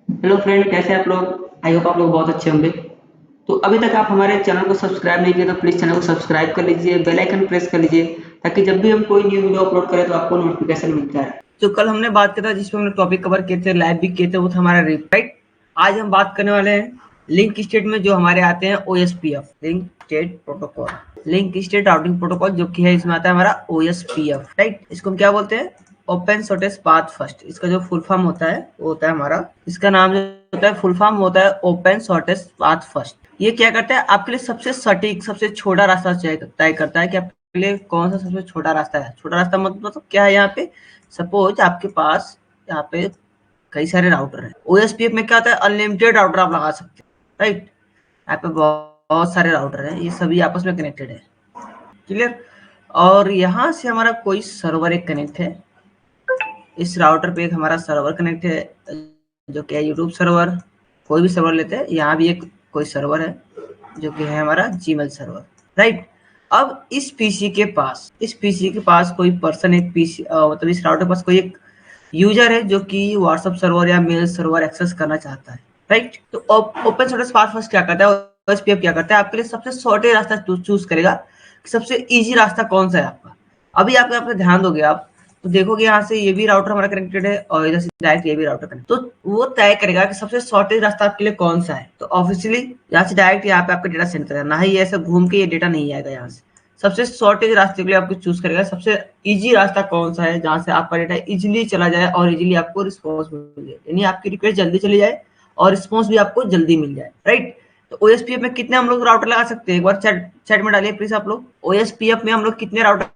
Hello friend, कैसे हैं आप लोग? आई होप आप लोग बहुत अच्छे होंगे। तो अभी तक आप हमारे चैनल को सब्सक्राइब नहीं किए तो प्लीज़ चैनल को सब्सक्राइब कर लीजिए, बेल आइकन प्रेस कर लीजिए ताकि जब भी हम कोई न्यू वीडियो अपलोड करें तो आपको नोटिफिकेशन मिलता है। जो कल हमने बात किया था, जिसमें हमने टॉपिक कवर किए थे, लाइव भी किए थे, वो था हमारा राइट। आज हम बात करने वाले हैं लिंक स्टेट में जो हमारे आते हैं OSPF, link state protocol, link state routing protocol, जो कि है इसमें आता है हमारा ओएसपीएफ, राइट। इसको हम क्या बोलते हैं? Open shortest path first. इसका जो फुल फॉर्म होता है वो होता है हमारा, इसका नाम जो होता है फुल फॉर्म होता है ओपन शॉर्टेस्ट पाथ फर्स्ट। ये क्या करता है? आपके लिए सबसे सटीक, सबसे छोटा रास्ता तय करता है कि आपके लिए कौन सा सबसे छोटा रास्ता है। छोटा रास्ता मतलब क्या है? यहाँ पे सपोज आपके पास यहाँ पे कई सारे राउटर हैं। ओएसपीएफ में क्या होता है? अनलिमिटेड राउटर आप लगा सकते हैं, राइट। यहाँ पे बहुत सारे राउटर हैं, ये सभी आपस में कनेक्टेड है, क्लियर। और यहाँ से हमारा कोई सर्वर एक कनेक्ट है, इस राउटर पे एक हमारा सर्वर कनेक्ट है, जो कि है यूट्यूब सर्वर। कोई भी सर्वर लेते हैं, यहाँ भी एक कोई सर्वर है जो कि है हमारा जीमेल सर्वर, राइट। अब इस पीसी के पास कोई पर्सन, एक पीसी मतलब इस राउटर के पास कोई एक यूजर है जो कि व्हाट्सएप सर्वर या मेल सर्वर एक्सेस करना चाहता है, राइट। तो ओपन सोर्स पाथ फर्स्ट क्या करता है? ओएसपीएफ क्या करता है? आपके लिए सबसे शॉर्टेस्ट रास्ता चूज करेगा कि सबसे इजी रास्ता कौन सा है आपका। अभी आप यहाँ पे ध्यान दोगे आप तो देखोगे यहाँ से ये भी राउटर हमारा कनेक्टेड है और इधर से डायरेक्ट ये भी राउटर कनेक्ट, तो वो तय करेगा कि सबसे शॉर्टेस्ट रास्ता आपके लिए कौन सा है। तो ऑब्वियसली यहाँ से डायरेक्ट यहाँ पे आपका डेटा सेंड करेगा, ना ही ऐसे घूम के ये डेटा नहीं आएगा। यहाँ से सबसे शॉर्टेज रास्ते के लिए आपको चूज करेगा सबसे इजी रास्ता कौन सा है, जहाँ से आपका डेटा इजिली चला जाए और इजिली आपको रिस्पॉन्स मिल जाए, यानी आपकी रिक्वेस्ट जल्दी चली जाए और रिस्पॉन्स भी आपको जल्दी मिल जाए, राइट। तो ओएसपीएफ में कितने हम लोग राउटर लगा सकते हैं? एक बार चैट में डालिए प्लीज आप लोग। ओएसपीएफ में हम लोग कितने राउटर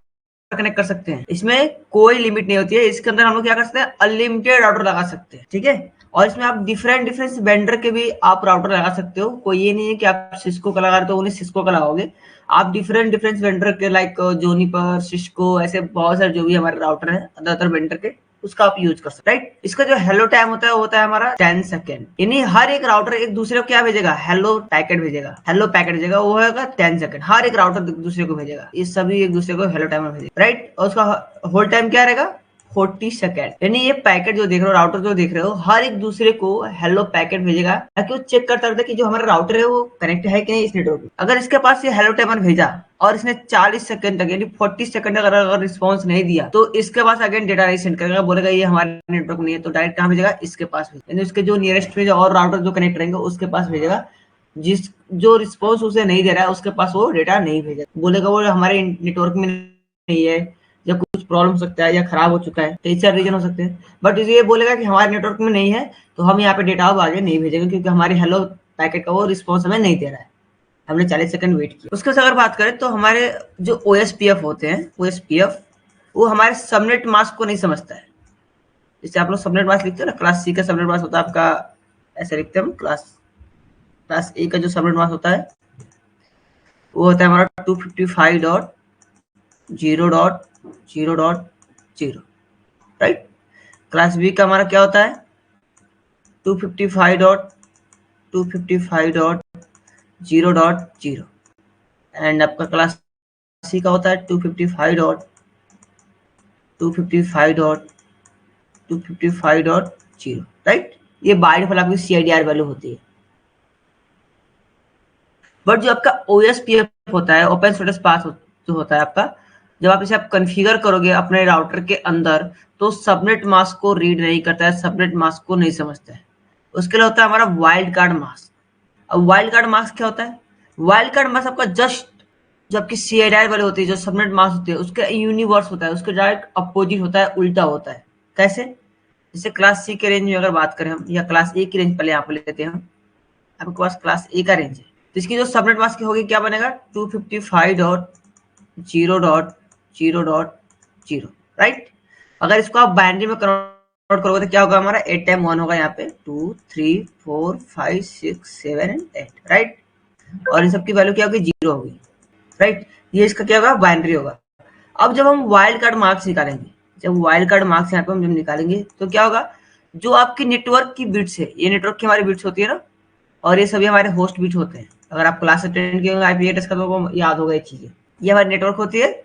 कनेक्ट कर सकते हैं? इसमें कोई लिमिट नहीं होती है, इसके अंदर हम लोग क्या कर सकते हैं? अनलिमिटेड राउटर लगा सकते हैं, ठीक है। और इसमें आप डिफरेंट डिफरेंट वेंडर के भी आप राउटर लगा सकते हो। कोई ये नहीं है कि आप सिस्को का लगा रहे हो तो उन्हें सिस्को का लगाओगे। आप डिफरेंट डिफरेंट वेंडर के लाइक जोनीपर, सिस्को, ऐसे बहुत सारे जो भी हमारे राउटर है अदर अदर वेंडर के, उसका आप यूज कर सकते हैं, राइट। इसका जो हेलो टाइम होता है वो होता है हमारा 10 सेकेंड, यानी हर एक राउटर एक दूसरे को क्या भेजेगा? हेलो पैकेट भेजेगा, हेलो पैकेट भेजेगा, वो होगा 10 सेकेंड। हर एक राउटर दूसरे को भेजेगा, ये सभी एक दूसरे को हेलो टाइम में भेजेगा, राइट। और उसका होल्ड टाइम क्या रहेगा? 40 सेकेंड। यानी ये पैकेट जो देख रहे हो, राउटर जो देख रहे हो, हर एक दूसरे को हेलो पैकेट भेजेगा ताकि वो चेक करता रहता है कि जो हमारा राउटर है वो कनेक्ट है कि नहीं इस नेटवर्क में। अगर इसके पास ये हेलो टाइमर भेजा और इसने 40 सेकंड तक यानी 40 सेकंड तक अगर रिस्पॉन्स नहीं दिया तो इसके पास अगेन डेटा नहीं सेंड करेगा, बोलेगा ये हमारे नेटवर्क नहीं है, तो डायरेक्ट कहाँ भेजेगा? इसके पास भेजेगा, यानी उसके जो नियरेस्ट में और राउटर जो कनेक्ट रहेंगे उसके पास भेजेगा। जिस जो रिस्पॉन्स उसे नहीं दे रहा है उसके पास वो डेटा नहीं भेजेगा, बोलेगा वो हमारे नेटवर्क में नहीं है, या कुछ प्रॉब्लम हो सकता है, या खराब हो चुका है, कई सारे रीजन हो सकते हैं। बट ये बोलेगा कि हमारे नेटवर्क में नहीं है तो हम यहाँ पे डेटा अब आगे नहीं भेजेंगे, क्योंकि हमारे हेलो पैकेट का वो रिस्पॉन्स हमें नहीं दे रहा है, हमने 40 सेकंड वेट किया। उसके अगर बात करें तो हमारे जो ओएसपीएफ होते हैं, ओएसपीएफ वो हमारे सबनेट मास्क को नहीं समझता है। जैसे आप लोग सबनेट मास्क लिखते हो ना, क्लास सी का सबनेट मास्क होता है आपका, ऐसे लिखते हैं हम, क्लास ए का जो सबनेट मास्क होता है वो होता है हमारा 255.0.0.0, राइट। क्लास बी का हमारा क्या होता है? 255.255.0.0, एंड आपका क्लास सी का होता है 255.255.255.0, राइट। ये बाय डिफॉल्ट आपकी सीआईडीआर वैल्यू होती है। बट जो आपका ओएसपीएफ होता है, ओपन सोर्स पाथ जो होता है आपका, जब आप इसे आप कॉन्फ़िगर करोगे अपने राउटर के अंदर तो सबनेट मास्क को रीड नहीं करता है, सबनेट मास्क को नहीं समझता है। उसके लिए होता है हमारा वाइल्ड कार्ड मास्क। अब वाइल्ड कार्ड मास्क क्या होता है? वाइल्ड कार्ड मास्क आपका जस्ट जो आपकी सीआईडीआर वाली होती है, जो सबनेट मास्क होती है, उसका यूनिवर्स होता है, उसके डायरेक्ट अपोजिट होता है, उल्टा होता है। कैसे? जैसे क्लास सी के रेंज में अगर बात करें हम, या क्लास ए की रेंज पहले यहाँ पे लेते हैं हम, आपके पास क्लास ए का रेंज है तो इसकी जो सबनेट मास्क होगी क्या बनेगा? 255.0.0.0, राइट। अगर इसको आप बाइनरी में कन्वर्ट करोगे तो क्या होगा? हमारा 8 टाइम 1 होगा, यहाँ पे 2 3 4 5 6 7 एंड 8, राइट। और इन सबकी वैल्यू क्या होगी? 0 होगी, राइट। ये इसका क्या होगा? बाइनरी होगा। अब जब हम वाइल्ड कार्ड मार्क्स निकालेंगे, जब वाइल्ड कार्ड मार्क्स यहाँ पे हम जब निकालेंगे तो क्या होगा? जो आपकी नेटवर्क की बिट्स है, ये नेटवर्क की हमारी बिट्स होती है ना, और ये सभी हमारे होस्ट बिट होते हैं। अगर आप क्लास अटेंड किए आईपी एड्रेस का तो याद होगा ये चीजें, ये हमारी नेटवर्क होती है,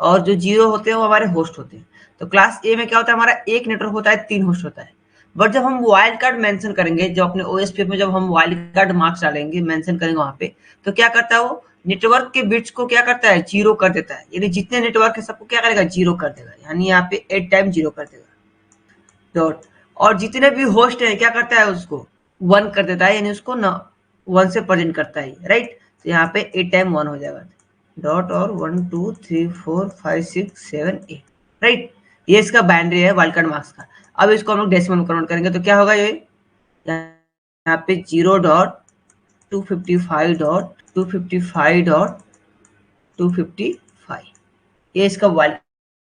और जो 0 होते हैं वो हमारे होस्ट होते हैं। तो क्लास ए में क्या होता है? हमारा एक नेटवर्क होता है, 3 होस्ट होता है। बट जब हम वाइल्ड कार्ड मेंशन करेंगे, जब अपने ओएसपीएफ में जब हम वाइल्ड कार्ड मार्क्स डालेंगे, मेंशन करेंगे वहां पे, तो क्या करता है वो नेटवर्क के बिट्स को क्या करता है, जीरो कर देता है। यानी जितने नेटवर्क है सबको क्या करेगा, जीरो कर देगा। यानी यहाँ पे 8 टाइम जीरो कर देगा डॉट। और जितने भी होस्ट है क्या करता है, उसको 1 कर देता है, यानी उसको ना 1 से प्रेजेंट करता है, राइट। तो यहाँ पे 8 टाइम 1 हो जाएगा डॉट, और 1 2 3 4 5 6 7 8, राइट। ये इसका बाइनरी है वाइल्ड कार्ड मार्क्स का। अब इसको हम लोग डेसिमल में कन्वर्ट करेंगे तो क्या होगा, ये यहाँ पे 0.255.255.255, ये इसका वाइल्ड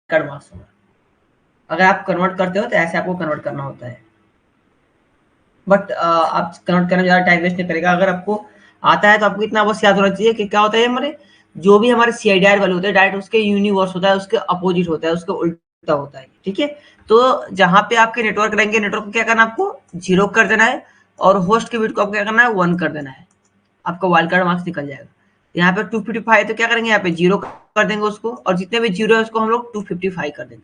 कार्ड मार्क्स होगा। अगर आप कन्वर्ट करते हो तो ऐसे आपको कन्वर्ट करना होता है, बट आप कन्वर्ट करने में ज़्यादा टाइम वेस्ट नहीं करेगा। अगर आपको आता है तो आपको इतना बस याद होना चाहिए कि क्या होता है, हमारे जो भी हमारे CIDR वैल्यू होते हैं डायरेक्ट उसके यूनिवर्स होता है, उसके अपोजिट होता है, उसके उल्टा होता है, ठीक है। तो जहां पे आपके नेटवर्क रहेंगे, नेटवर्क को क्या करना है, आपको जीरो कर देना है, और होस्ट के बिट को आपको क्या करना है, 1 कर देना है, आपका वाइल्ड कार्ड मार्क्स निकल जाएगा। यहाँ पे 255 तो क्या करेंगे, यहाँ पे जीरो कर देंगे उसको, और जितने भी जीरो है उसको हम लोग 255 कर देंगे,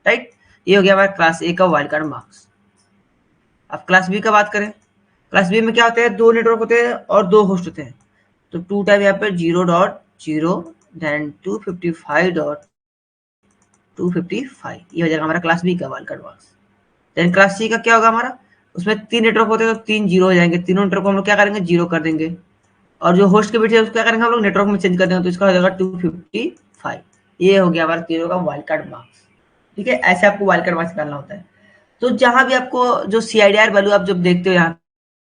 राइट। ये हो गया हमारा क्लास ए का वाइल्ड कार्ड मार्क्स। अब क्लास बी का बात करें, क्लास बी में क्या होते हैं, 2 नेटवर्क होते हैं और 2 होस्ट होते हैं। तो 2 टाइम यहाँ पे 0.0 देन 255.255, ये हो जाएगा हमारा क्लास बी का wild card marks. Then class C का क्या होगा हमारा, उसमें 3 नेटवर्क होते हैं तो 3 जीरो हो जाएंगे, तीनों नेटवर्क को हम लोग क्या करेंगे, जीरो कर देंगे, और जो होस्ट के बिट है उसको क्या करेंगे हम लोग, नेटवर्क में चेंज कर देंगे, तो इसका हो जाएगा 255। ये हो गया हमारा तीनों का वाइल्ड कार्ड मार्क्स, ठीक है। ऐसे आपको वाइल्ड कार्ड मार्क्स निकालना होता है। तो जहां भी आपको जो CIDR वैल्यू आप जब देखते हो यहाँ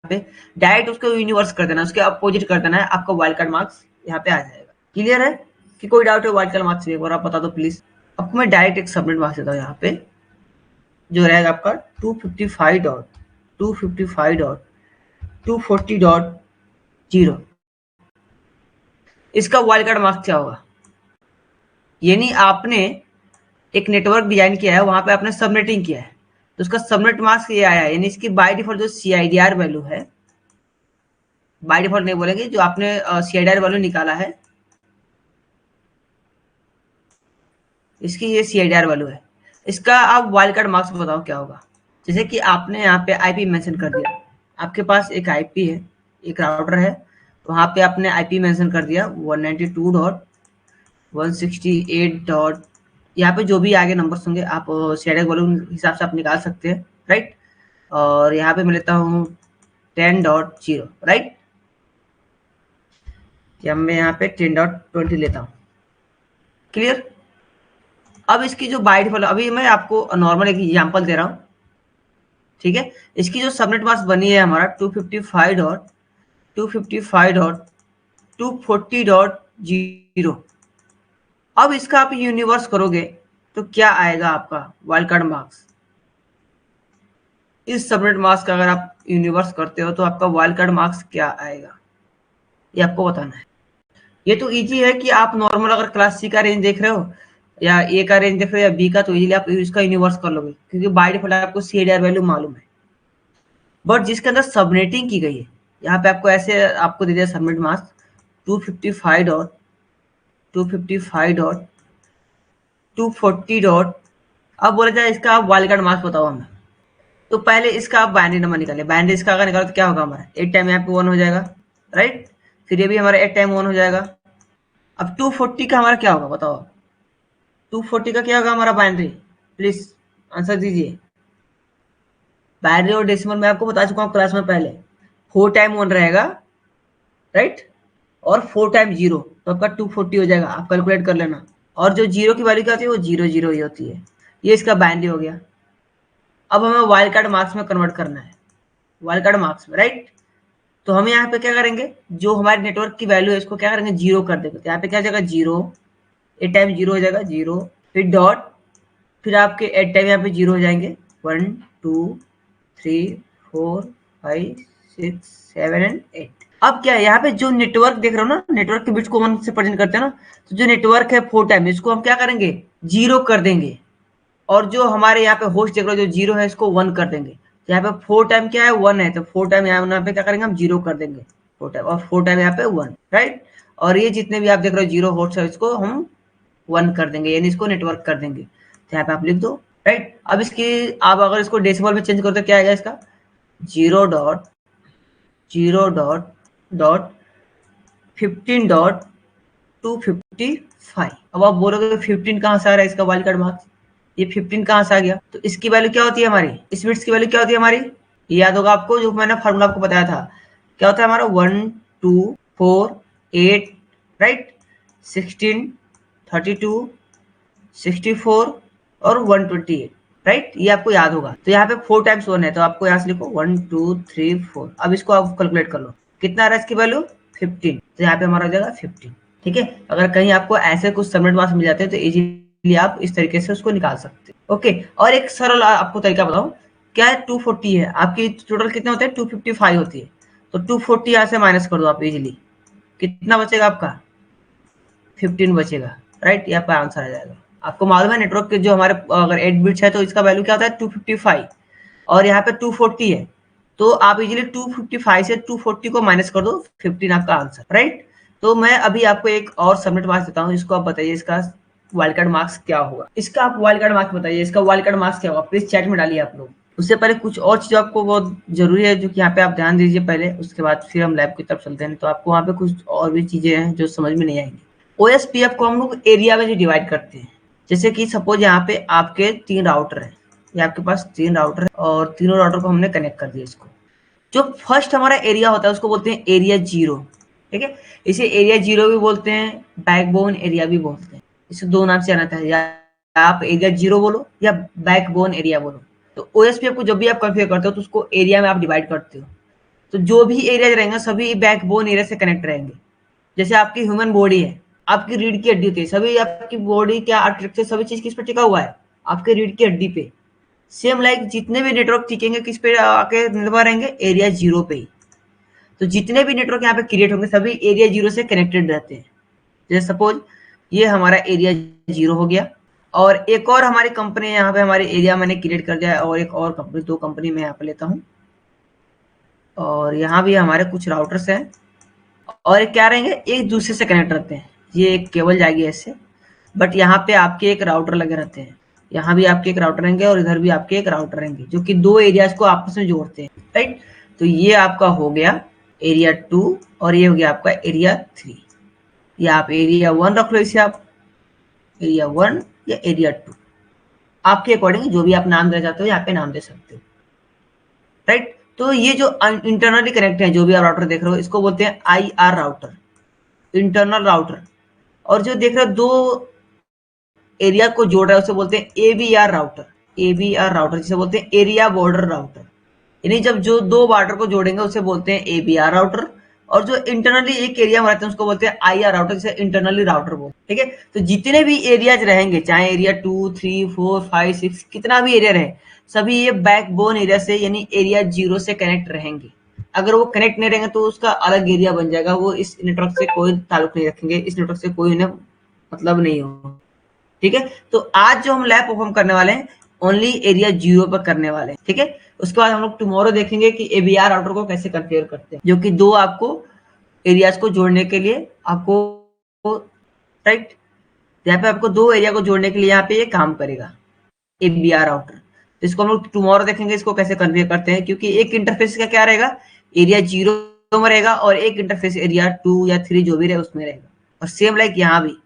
पे, डायरेक्ट उसको यूनिवर्स कर देना, उसके अपोजिट कर देना है, आपका वाइल्ड कार्ड मार्क्स यहाँ पे आ जाएगा। क्लियर है कि कोई डाउट है वाइल्ड कार्ड मार्क्स में, एक बार आप बता दो प्लीज। आपको मैं डायरेक्ट एक सबमिट मार्क्स देता हूँ यहाँ पे, जो रहेगा आपका 255.240. इसका वाइल्ड कार्ड मार्क्स क्या होगा, यानी आपने एक नेटवर्क डिजाइन किया है, वहां पे आपने सबनेटिंग किया है, तो उसका सबनेट मार्क्स ये आया है, यानी इसकी बाय डिफॉल्ट जो CIDR वैल्यू है, बाय डिफॉल्ट नहीं बोलेंगे, जो आपने CIDR वैल्यू निकाला है, इसकी ये CIDR वैल्यू है, इसका आप वाइल्ड कार्ड मार्क्स बताओ क्या होगा। जैसे कि आपने यहाँ पे IP मेंशन कर दिया, आपके पास एक IP है, एक राउटर है, वहां पे आपने IP मेंशन कर दिया 192.168. यहाँ पे जो भी आगे नंबर्स होंगे आप CIDR वैल्यू हिसाब से आप निकाल सकते हैं, राइट। और यहाँ पे मैं लेता हूँ 10.0, राइट, या मैं यहाँ पे 10.20 लेता हूँ। क्लियर। अब इसकी जो बाय डिफॉल्ट, अभी मैं आपको नॉर्मल एक एग्जांपल दे रहा हूँ, ठीक है। इसकी जो सबनेट मास्क बनी है हमारा 255.240.0, अब इसका आप यूनिवर्स करोगे तो क्या आएगा आपका वाइल्ड कार्ड मार्क्स। इस सबनेट मास्क का अगर आप यूनिवर्स करते हो तो आपका वाइल्ड कार्ड मार्क्स क्या आएगा, ये आपको बताना है। ये तो इजी है कि आप नॉर्मल अगर क्लास सी का रेंज देख रहे हो या ए का रेंज देख रहे हो या बी का, तो इजीली आप इसका यूनिवर्स कर लोगे, क्योंकि बाय डिफॉल्ट आपको CIDR वैल्यू मालूम है। बट जिसके अंदर सबनेटिंग की गई है, यहाँ पे आपको ऐसे आपको दे दिया सबनेट मास्क 255.240. अब बोला जाए इसका आप वाइल्ड कार्ड मार्क्स बताओ हमें, तो पहले इसका आप बाइनरी नंबर निकालिए। बाइनरी इसका अगर निकालो तो क्या होगा हमारा, 8 टाइम यहाँ पे 1 हो जाएगा, राइट। फिर ये भी हमारा 8 टाइम 1 हो जाएगा। अब 240 का हमारा क्या होगा बताओ, 240 का क्या होगा हमारा बाइनरी, प्लीज आंसर दीजिए। बाइनरी और डेसिमल मैं आपको बता चुका हूँ क्लास में पहले, 4 टाइम 1 रहेगा, राइट, और 4 टाइम 0, तो आपका 240 हो जाएगा, आप कैलकुलेट कर लेना। और जो जीरो की वैल्यू क्या होती है, वो 0 ही होती है। ये इसका बाइनरी हो गया। अब हमें वाइल्ड कार्ड मार्क्स में कन्वर्ट करना है, वाइल्ड कार्ड मार्क्स में, राइट। तो हम यहाँ पे क्या करेंगे, जो हमारे नेटवर्क की वैल्यू है इसको क्या करेंगे, 0 कर देंगे। तो यहाँ पे क्या जाएगा 0, 8 टाइम 0 हो जाएगा 0, फिर डॉट, फिर आपके 8 टाइम यहाँ पे 0 हो जाएंगे, 1 2 3 4 5 6 7 एंड 8। अब क्या है, यहाँ पे जो नेटवर्क देख रहे हो ना, नेटवर्क के बिट्स को 1 से प्रेजेंट करते हैं ना, तो जो नेटवर्क है 4 टाइम, इसको हम क्या करेंगे 0 कर देंगे, और जो हमारे यहाँ पे होस्ट देख रहे हो जो 0 है इसको 1 कर देंगे। यहाँ पे 4 टाइम क्या है 1 है, तो 4 टाइम यहाँ पे क्या करेंगे हम 0 कर देंगे 4 टाइम, और 4 टाइम यहाँ पे 1, राइट। और ये जितने भी आप देख रहे हो 0 होस्ट है इसको हम 1 कर देंगे, यानी इसको नेटवर्क कर देंगे। तो यहाँ पे आप लिख दो राइट। अब इसकी आप अगर इसको डेसिमल में चेंज करो तो क्या आएगा इसका 0.0.15.255। अब आप बोलोगे 15 कहाँ से आ रहा है इसका वाइल्ड कार्ड मार्क्स, ये 15 कहाँ से आ गया, तो इसकी वैल्यू क्या होती है हमारी, इस बिट्स की वैल्यू क्या होती है हमारी, ये याद होगा आपको जो मैंने फार्मूला आपको बताया था, क्या होता है हमारा 1 2 4 8 राइट 16 32 64 और 128 राइट, ये आपको याद होगा। तो यहाँ पे 4 टाइम्स 1 है तो आपको यहाँ से लिखो 1 2 3 4। अब इसको आप कैलकुलेट कर लो कितना आ रहा है इसकी वैल्यू 15, तो यहाँ पे हमारा हो जाएगा 15। ठीक है, अगर कहीं आपको ऐसे कुछ सबमिट मार्क्स मिल जाते हैं तो इजीली आप इस तरीके से उसको निकाल सकते हैं। ओके, और एक सरल आपको तरीका बताऊं, क्या है 240 है आपकी, टोटल कितने होते हैं 255 होती है, तो 240 यहाँ से माइनस कर दो आप इजीली, कितना बचेगा आपका 15 बचेगा राइट, ये आपका आंसर आ जाएगा। आपको मालूम है नेटवर्क के जो हमारे अगर 8 बिट्स है तो इसका वैल्यू क्या होता है 255 और यहाँ पे 240 है, तो आप इजीली 255 से 240 को माइनस कर दो, 15 आपका आंसर राइट। तो मैं अभी आपको एक और सबमिट मार्क्स देता हूँ, इसको आप बताइए इसका वाइल्ड कार्ड मार्क्स क्या होगा, इसका आप वाइल्ड कार्ड मार्क्स बताइए, इसका वाइल्ड कार्ड मार्क्स क्या होगा, प्लीज चैट में डालिए आप लोग। उससे पहले कुछ और चीज आपको बहुत जरूरी है जो कि यहाँ पे आप ध्यान दीजिए पहले, उसके बाद फिर हम लैब की तरफ चलते हैं। तो आपको वहाँ पे कुछ और भी चीजें हैं जो समझ में नहीं आएंगी। ओएसपीएफ को हम लोग एरिया में डिवाइड करते हैं, जैसे कि सपोज यहाँ पे आपके 3 राउटर है, ये आपके पास 3 राउटर है और तीनों राउटर को हमने कनेक्ट कर दिया। इसको जो फर्स्ट हमारा एरिया होता है उसको बोलते हैं एरिया 0, ठीक है, इसे एरिया 0 भी बोलते हैं, बैकबोन एरिया भी बोलते हैं, इसे दो नाम से आना था, या आप एरिया 0 बोलो या बैकबोन एरिया बोलो। तो ओएसपीएफ को जब भी आप कॉन्फ़िगर करते हो तो उसको एरिया में आप डिवाइड करते हो, तो जो भी एरिया रहेंगे सभी बैकबोन एरिया से कनेक्ट रहेंगे। जैसे आपकी ह्यूमन बॉडी है, आपकी रीढ़ की हड्डी होती है, सभी आपकी बॉडी क्या आर्किटेक्चर सभी चीज किस पे टिका हुआ है, आपके रीढ़ की हड्डी पे। सेम लाइक जितने भी नेटवर्क टिकेंगे किस पे आके निर्भर रहेंगे, एरिया 0 पे ही। तो जितने भी नेटवर्क यहाँ पे क्रिएट होंगे सभी एरिया 0 से कनेक्टेड रहते हैं। जैसे सपोज ये हमारा एरिया 0 हो गया, और एक और हमारी कंपनी यहाँ पे हमारे एरिया मैंने क्रिएट कर दिया है, और एक और कंपनी, 2 कंपनी मैं यहाँ पे लेता हूँ, और यहाँ भी हमारे कुछ राउटर्स हैं और क्या रहेंगे एक दूसरे से कनेक्ट रहते हैं। ये एक केबल जाएगी ऐसे, बट यहाँ पे आपके एक राउटर लगे रहते हैं, यहाँ भी आपके एक राउटर रहेंगे और इधर भी आपके एक राउटर रहेंगे जो कि 2 एरियाज को आपस में जोड़ते हैं राइट। तो ये आपका हो गया एरिया 2 और ये हो गया आपका एरिया 3। या आप एरिया 1 रख लो, इसे आप एरिया 1 या एरिया 2 आपके अकॉर्डिंग जो भी आप नाम देना चाहते हो यहाँ पे नाम दे सकते हो राइट। तो ये जो इंटरनली कनेक्ट है जो भी आप राउटर देख रहे हो इसको बोलते हैं IR राउटर, इंटरनल राउटर। और जो देख रहे हो 2 एरिया को जोड़ रहा है उसे बोलते हैं ABR राउटर, ABR राउटर जिसे बोलते हैं एरिया बॉर्डर राउटर। यानी जब जो 2 बॉर्डर को जोड़ेंगे उसे बोलते हैं ABR राउटर, और जो इंटरनली एक एरिया में रहते हैं उसको बोलते हैं IR राउटर, जिसे इंटरनली राउटर बोलते हैं। ठीक है, तो जितने भी एरियाज रहेंगे चाहे एरिया 2 3 4 5 6 कितना भी एरिया रहे, सभी ये बैकबोन एरिया से यानी एरिया 0 से कनेक्ट रहेंगे। अगर वो कनेक्ट नहीं रहेंगे तो उसका अलग एरिया बन जाएगा, वो इस नेटवर्क से कोई ताल्लुक नहीं रखेंगे, इस नेटवर्क से कोई उन्हें मतलब नहीं हो। ठीक है, तो आज जो हम लैब परफॉर्म करने वाले हैं ओनली एरिया 0 पर करने वाले हैं। ठीक है, उसके बाद हम लोग टुमारो देखेंगे कि ABR राउटर को कैसे कॉन्फ़िगर करते हैं, जो कि 2 आपको एरियाज को जोड़ने के लिए आपको राइट, यहाँ पे आपको 2 एरिया को जोड़ने के लिए यहाँ पे ये काम करेगा ABR राउटर। तो इसको हम लोग टुमारो देखेंगे इसको कैसे कॉन्फ़िगर करते हैं, क्योंकि एक इंटरफेस का क्या रहेगा एरिया 0 में रहेगा और एक इंटरफेस एरिया 2 या 3 जो भी रहे उसमें रहेगा। और सेम लाइक यहाँ भी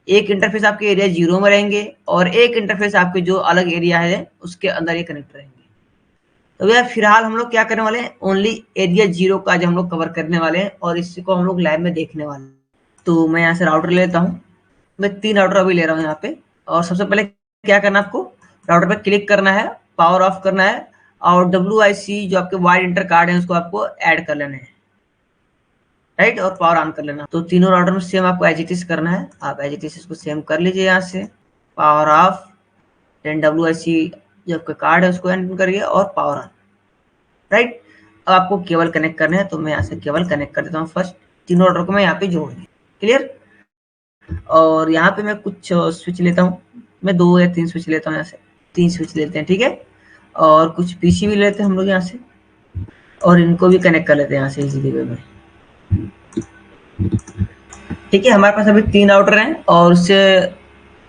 एक इंटरफेस आपके एरिया 0 में रहेंगे और एक इंटरफेस आपके जो अलग एरिया है उसके अंदर ये कनेक्ट रहेंगे। तो भैया फिलहाल हम लोग क्या करने वाले हैं, ओनली एरिया 0 का जो हम लोग कवर करने वाले हैं और इसको हम लोग लैब में देखने वाले हैं। तो मैं यहाँ से राउटर ले लेता हूँ, मैं 3 राउटर अभी ले रहा हूँ यहाँ पे। और सबसे पहले क्या करना है आपको, राउटर पे क्लिक करना है, पावर ऑफ करना है और WIC जो आपके वाइड इंटर कार्ड है उसको आपको ऐड कर लेना है राइट, और पावर ऑन कर लेना। तो तीनों राउटर में सेम आपको एज इट इज करना है, आप एज इट इज इसको सेम कर लीजिए यहाँ से, पावर ऑफ, देन WIC जो आपका कार्ड है उसको एंटर करिए और पावर ऑन राइट। अब आपको केबल कनेक्ट करना है, तो मैं यहाँ से केबल कनेक्ट कर देता हूँ फर्स्ट, तीनों राउटर को मैं यहाँ पे जोड़ दिया, क्लियर। और यहाँ पे मैं कुछ स्विच लेता हूँ, मैं 2 या 3 स्विच लेता हूँ, यहाँ से 3 स्विच लेते हैं ठीक है। और कुछ PC भी लेते हैं हम लोग यहाँ से और इनको भी कनेक्ट कर लेते हैं यहाँ से इजीली वे में। ठीक है, हमारे पास अभी 3 राउटर हैं और उससे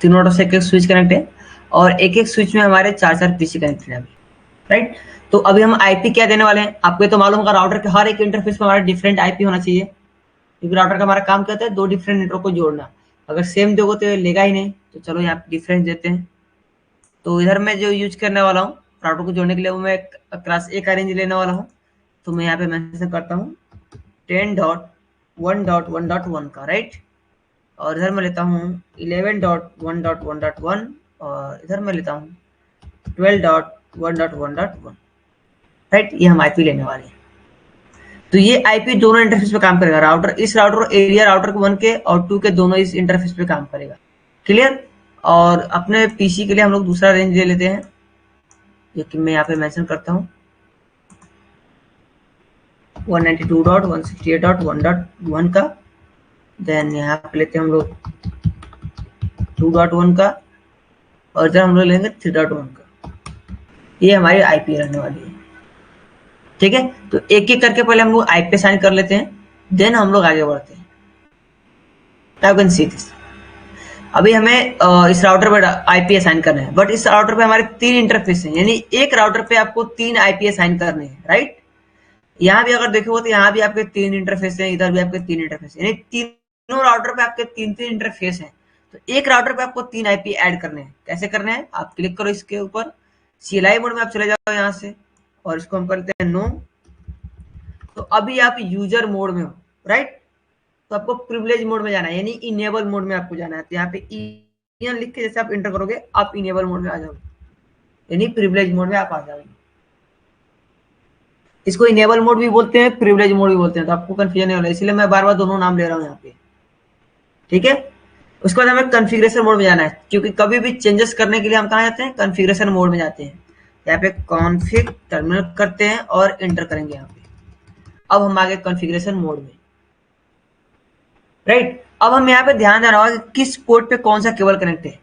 तीनों राउटर से एक स्विच कनेक्ट है। और एक एक स्विच में हमारे 4 पीसी कनेक्टेड है अभी, राइट। तो अभी हम आईपी क्या देने वाले हैं, आपको ये तो मालूम होगा राउटर के हर एक इंटरफेस में हमारा डिफरेंट आईपी होना चाहिए, क्योंकि राउटर का हमारा काम क्या होता है, 2 डिफरेंट नेटवर्क को जोड़ना। अगर सेम दोगे तो लेगा ही नहीं, तो चलो यहाँ पे डिफरेंस देते हैं। तो इधर मैं जो यूज करने वाला हूँ राउटर को जोड़ने के लिए, वो मैं क्लास ए का रेंज लेने वाला हूँ। तो मैं यहाँ पे मेंशन करता हूँ 10.1.1.1 का, राइट। और इधर मैं लेता हूँ 11.1.1.1 और इधर मैं लेता हूँ 12.1.1.1, राइट। ये हम आईपी लेने वाले हैं। तो ये आईपी दोनों इंटरफेस पे काम करेगा, राउटर इस राउटर एरिया राउटर 1 के और 2 के दोनों इस इंटरफेस पे काम करेगा, क्लियर। और अपने पीसी के लिए हम लोग दूसरा रेंज ले लेते हैं, जो कि मैं यहाँ पे मेंशन करता हूँ 192.168.1.1 का। देन यहाँ पे लेते हैं हम लोग 2.1 का और इधर हम लोग लेंगे 3.1 का। ये हमारी आईपी रहने वाली है, ठीक है। तो एक एक करके पहले हम लोग आईपी असाइन कर लेते हैं, देन हम लोग आगे बढ़ते हैं। You can see this. अभी हमें इस राउटर पे आईपी असाइन करना है, बट इस राउटर पे हमारे 3 इंटरफेस हैं, यानी एक राउटर पे आपको 3 आईपी असाइन करने हैं, राइट। यहाँ भी अगर देखो तो यहाँ भी आपके 3 इंटरफेस हैं, इधर भी आपके 3 इंटरफेस हैं, यानी तीनों राउटर पे आपके 3-3 इंटरफेस हैं। तो एक राउटर पे आपको 3 आईपी ऐड करने हैं। कैसे करने हैं, आप क्लिक करो इसके ऊपर, CLI मोड में आप चले जाओ यहाँ से, और इसको हम करते हैं नो। तो अभी आप यूजर मोड में हो, राइट। तो आपको प्रिविलेज मोड में जाना है, यानी इनेबल मोड में आपको जाना है। तो यहाँ पे इयन लिख के जैसे आप इंटर करोगे, आप इनेबल मोड में आ जाओगे, यानी प्रिविलेज मोड में आप आ जाओगे। इसको इनेबल मोड भी बोलते हैं, प्रिविलेज मोड भी बोलते हैं, तो आपको कंफ्यूजन नहीं होना, इसलिए मैं बार बार दोनों नाम ले रहा हूँ यहाँ पे, ठीक है। उसके बाद हमें कॉन्फ़िगरेशन मोड में जाना है, क्योंकि कभी भी चेंजेस करने के लिए हम कहाँ जाते हैं, कॉन्फ़िगरेशन मोड में जाते हैं। यहाँ पे कॉन्फ़िग टर्मिनल करते हैं और एंटर करेंगे यहाँ पे। अब हम आ गए कॉन्फ़िगरेशन मोड में, राइट। अब हम यहाँ पे ध्यान देना होगा कि किस पोर्ट पे कौन सा केबल कनेक्ट है।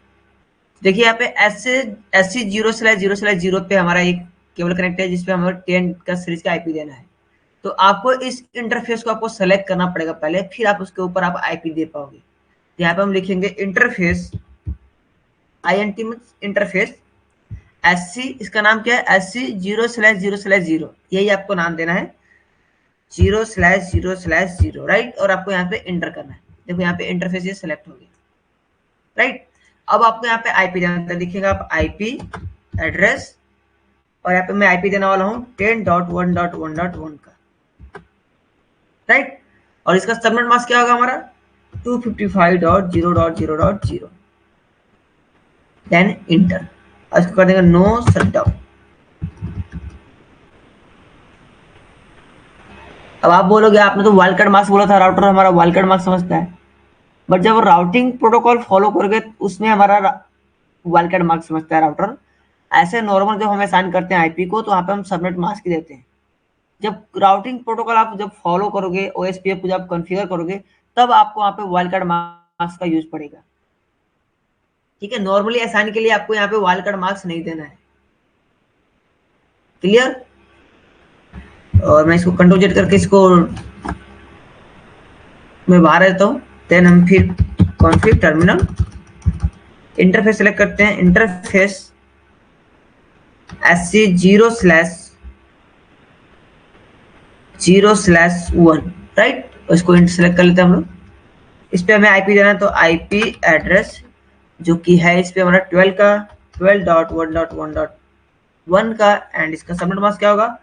देखिए यहाँ पे SC 0/0/0 पे हमारा एक केबल कनेक्ट है, जिसपे हमें 10 का सीरीज का आईपी देना है। तो आपको इस इंटरफेस को आपको सेलेक्ट करना पड़ेगा पहले, फिर आप उसके ऊपर आप आईपी दे पाओगे। यहाँ पे हम लिखेंगे इंटरफेस, INT में इंटरफेस, SC इसका नाम क्या है, SC 0/0/0, यही आपको नाम देना है 0/0/0, राइट। और आपको यहाँ पे एंटर करना है। देखो यहाँ पे इंटरफेस ये सेलेक्ट हो गया, राइट। अब आपको यहाँ पे आईपी देना लिखेगा, आप आईपी एड्रेस, और यहाँ पे मैं आईपी देने वाला हूँ 10.1.1.1 का, राइट। और इसका सबनेट मास्क क्या होगा हमारा 255.0.0.0, देन इंटर। इसको कर देंगे नो शटडाउन। अब आप बोलोगे आपने तो वाइल्ड कार्ड मास्क बोला था, राउटर हमारा वाइल्ड कार्ड मास्क समझता है, बट जब राउटिंग प्रोटोकॉल फॉलो करोगे उसमें हमारा वाइल्ड कार्ड मास्क समझता है राउटर। ऐसे नॉर्मल जब हम असाइन करते हैं आईपी को, तो वहाँ पे हम सबनेट मास्क ही देते हैं। जब राउटिंग प्रोटोकॉल आप जब फॉलो करोगे, OSPF को जब कॉन्फ़िगर करोगे, तब आपको वहाँ पे वाइल्ड कार्ड मास्क का यूज पड़ेगा, ठीक है। नॉर्मली असाइन के लिए आपको यहाँ पे वाइल्ड कार्ड मार्क्स नहीं देना है, क्लियर। और मैं इसको कंट्रोल जेड करके इसको मैं बाहर रहता हूँ। देन हम फिर कॉन्फ़िग टर्मिनल, इंटरफेस सेलेक्ट करते हैं, इंटरफेस SC 0/0/1, राइट। इसको सेलेक्ट कर लेते हैं हम लोग। इस पे हमें आईपी देना है, तो आईपी एड्रेस जो कि है इस पे हमारा 12 का 12.1.1.1 का, एंड इसका सबनेट मास्क क्या होगा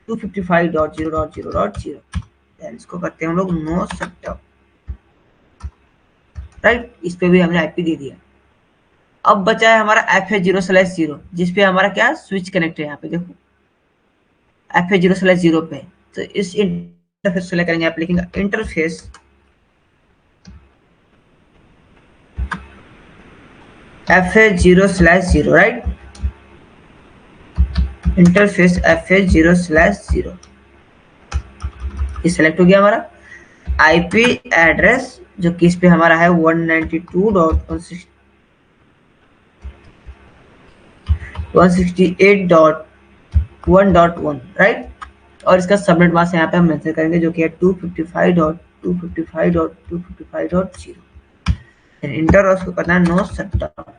255.0.0.0। देन इसको करते हैं हम लोग नो शटडाउन, राइट। इस पे भी हमने आईपी दे दिया। अब बचा है हमारा FH 0/0, जिसपे हमारा क्या स्विच कनेक्ट है। यहाँ पे देखो FH 0/0 पे, तो इस इंटरफेस सेलेक्ट करेंगे, आप लिखेंगे interface FH 0/0, right. Interface FH 0/0, ये सेलेक्ट हो गया हमारा। आईपी एड्रेस जो कि इस पे हमारा है 192.168.1.1, राइट। और इसका सबनेट मास्क यहाँ पे हम मेंशन करेंगे, जो कि है 255.255.255.0। इंटर, और उसको करना है नो शटडाउन।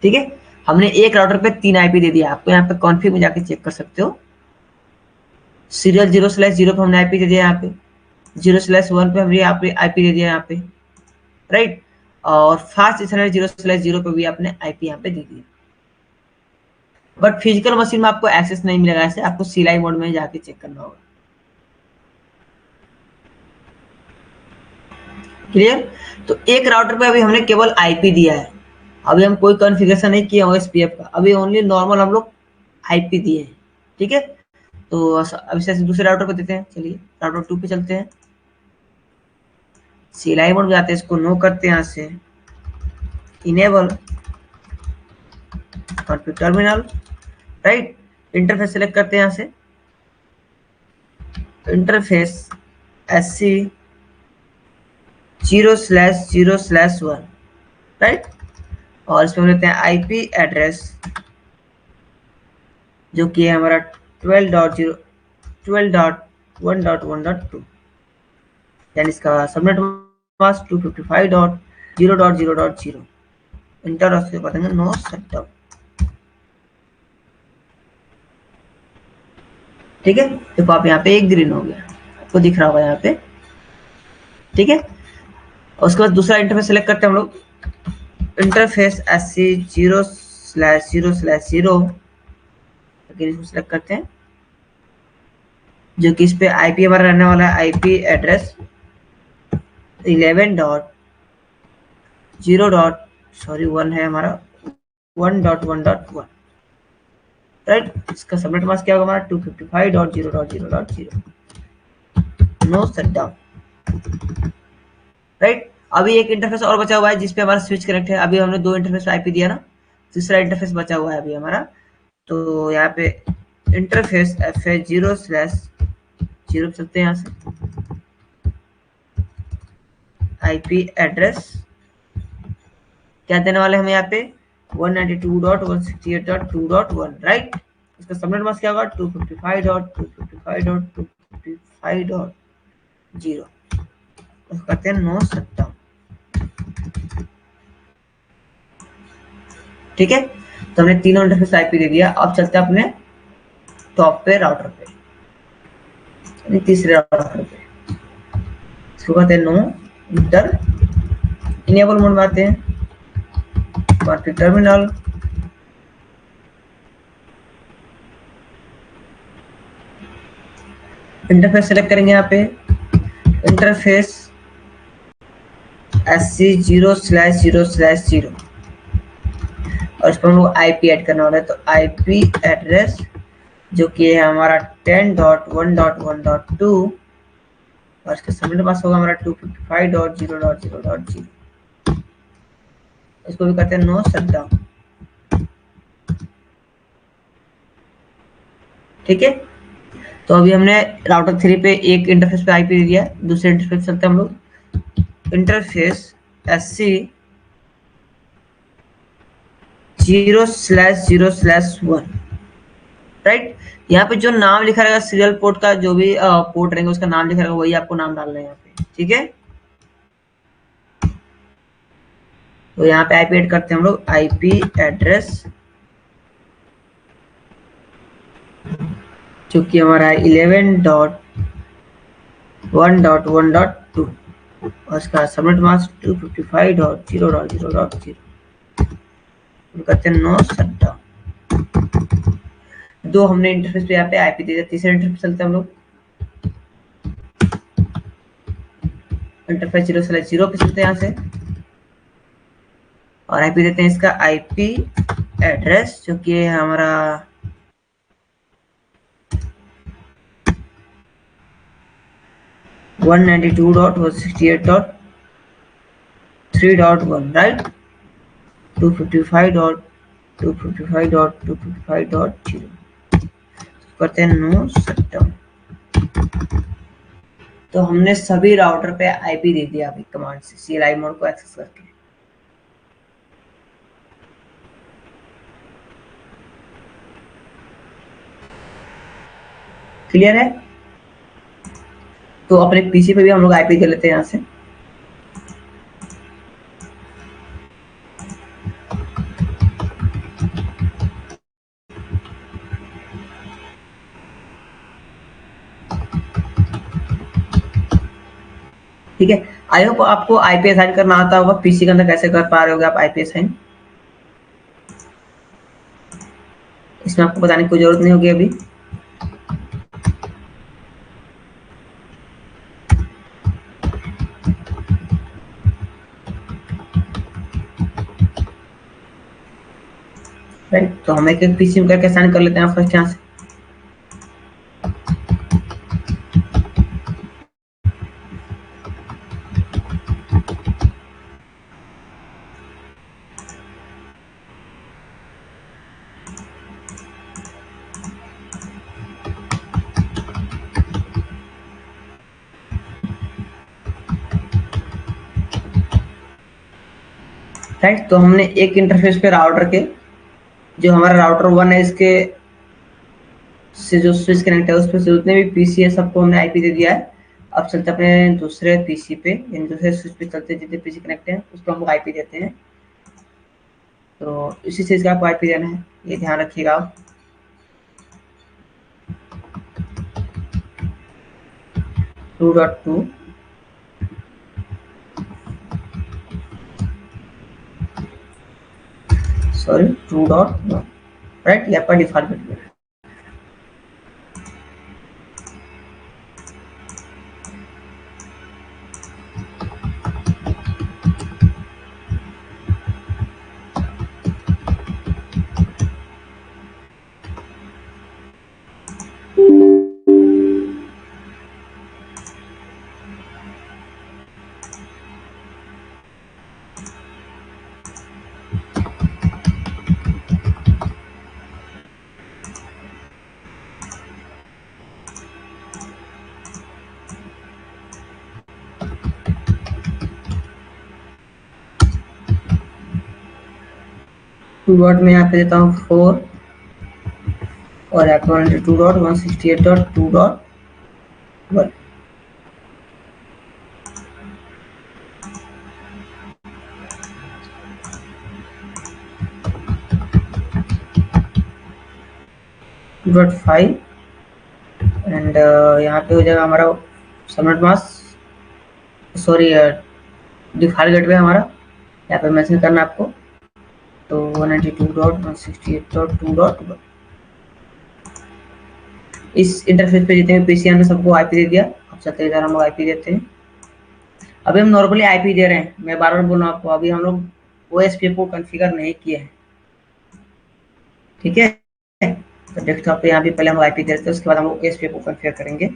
ठीक है, हमने एक राउटर पे 3 आईपी दे दिया। आपको यहाँ पे कॉन्फ़िग में जाके चेक कर सकते हो। सीरियल 0/0 पे हमने आईपी दे दिया, यहाँ पे 0/1 पे हमने आईपी दे दिया यहाँ पे, राइट। और फास्ट इथरनेट 0/0 पे भी आपने आईपी यहाँ पे दे दिया। बट फिजिकल मशीन में आपको एक्सेस नहीं मिलेगा, ऐसे आपको सीलाई मोड में जाके चेक करना होगा। क्लियर। तो एक राउटर पे अभी हमने केवल आईपी दिया है, अभी हम कोई कॉन्फ़िगरेशन नहीं किया ओएसपीएफ का, अभी ओनली नॉर्मल हम लोग आईपी दिए हैं। ठीक है, तो अब इसे दूसरे राउटर पे देते हैं। चलिए राउटर 2 पे चलते हैं, सीलाई मोड में जाते हैं, इसको नो करते हैं, यहाँ से enable config terminal, right. Interface select करते हैं, यहाँ से इंटरफेस SC 0/0/1, राइट। और इसमें हम लेते हैं आईपी एड्रेस जो कि है हमारा 12.1.1.2, यानी इसका सबनेट मास्क 255.0.0.0। इंटर और उसके बाद नो सेटअप। ठीक है, देखो आप यहाँ पे एक ग्रीन हो गया, आपको दिख रहा होगा यहाँ पे। ठीक है, उसके बाद दूसरा इंटरफेस सेलेक्ट करते हैं हम लोग, इंटरफेस SC 0/0/0, इसको सेलेक्ट करते हैं, जो कि इस पे आईपी हमारा रहने वाला है, आईपी एड्रेस 11.0.1 है हमारा, 1.1.1, राइट। इसका सबनेट मास्क क्या होगा हमारा 255.0.0.0। No shutdown, right. अभी एक इंटरफेस और बचा हुआ है जिसपे हमारा स्विच कनेक्ट है। अभी हमने 2 इंटरफेस पे आईपी दिया ना, तीसरा इंटरफेस बचा हुआ है अभी हमारा। तो यहाँ पे इंटरफेस FA 0/0 चलते हैं, यहाँ से आईपी एड्रेस क्या देने वाले हम यहाँ पे 192.168.2.1, राइट। इसका सबनेट मास्क क्या होगा 255.255.255.0। उसको कहते हैं नो शटडाउन। ठीक है, तो हमने तीनों इंटरफेस आईपी दे दिया। अब चलते हैं अपने टॉप पे राउटर पे, तीसरे राउटर पे, इसको कहते हैं नो इंटर। इनेबल मोड में आते हैं, कॉन्फ़िग टर्मिनल, इंटरफेस सेलेक्ट करेंगे, यहाँ पे इंटरफेस SC 0/0/0 और इस पर हम लोग आईपी ऐड करने वाला है। तो आईपी एड्रेस जो कि है हमारा 10.1.1.2 और इसका सबनेट मास्क होगा हमारा 255.0.0.0। इसको भी कहते हैं नो शटडाउन। ठीक है, तो अभी हमने राउटर 3 पे एक इंटरफेस पे आईपी दे दिया, दूसरे इंटरफेस चलते हैं हम लोग, इंटरफेस SC 0/0/1, राइट। यहाँ पे जो नाम लिखा रहेगा सीरियल पोर्ट का, जो भी पोर्ट रहेंगे उसका नाम लिखा रहेगा, वही आपको नाम डालना है यहाँ पे। ठीक है, तो यहाँ पे आईपी ऐड करते हैं हम लोग, आईपी एड्रेस जो कि हमारा 11.1.1.2 और इसका सबनेट मास्क 255.0.0.0। कहते हैं नो शटडाउन। दो हमने इंटरफेस पे यहाँ पे आईपी दे दिया, तीसरे इंटरफेस चलते हैं हम लोग, इंटरफेस 0/0 पे चलते हैं यहाँ से और आईपी देते हैं इसका आईपी एड्रेस जो कि है हमारा 192.168.3.1, राइट। 255.255.255.0 करते हैं नो शटडाउन। तो हमने सभी राउटर पे आईपी दे दिया अभी कमांड से, सीएलआई मोड को एक्सेस करके। क्लियर है, तो अपने पीसी पे भी हम लोग आईपी दे लेते हैं यहाँ से, ठीक है। आई होप आपको आईपी असाइन करना आता होगा। पीसी के अंदर कैसे कर पा रहे होगे आप आईपी असाइन, इसमें आपको बताने की कोई जरूरत नहीं होगी अभी। राइट, तो हम एक एक पीसी में करके असाइन कर लेते हैं फर्स्ट यहाँ से। राइट, तो हमने एक इंटरफेस पे राउटर के, जो हमारा राउटर 1 है, इसके से जो स्विच कनेक्ट है उस पे जितने भी पीसी है सबको हमने आईपी दे दिया है। अब चलते अपने दूसरे पीसी पे, यानी दूसरे स्विच पे चलते, जितने पीसी कनेक्ट है उस पर हम आईपी देते हैं। तो इसी चीज का आपको आईपी देना है, ये ध्यान रखिएगा आप। To dot to, sorry 2.1, right, ये आपका डिफॉल्ट बिट है। टू डॉट में यहाँ पे देता हूँ 4 और यहाँ पे 2.168.2.1। डॉट 5 एंड यहाँ पे हो जाएगा हमारा subnet mask, sorry default gateway हमारा, यहाँ पे मेंशन करना आपको। तो 192.168.2.1 इस इंटरफेस पे जितने भी पीसी हमने सबको आईपी दे दिया। अब चलते इधर हम लोग आईपी देते हैं। अभी हम नॉर्मली आईपी दे रहे हैं, मैं बार बार बोल रहा हूँ आपको, अभी हम लोग ओएसपी को कॉन्फ़िगर नहीं किए हैं, ठीक है। तो डेस्कटॉप पे यहाँ भी पहले हम आईपी देते हैं, उसके बाद हम लोग ओएसपी को कॉन्फ़िगर करेंगे।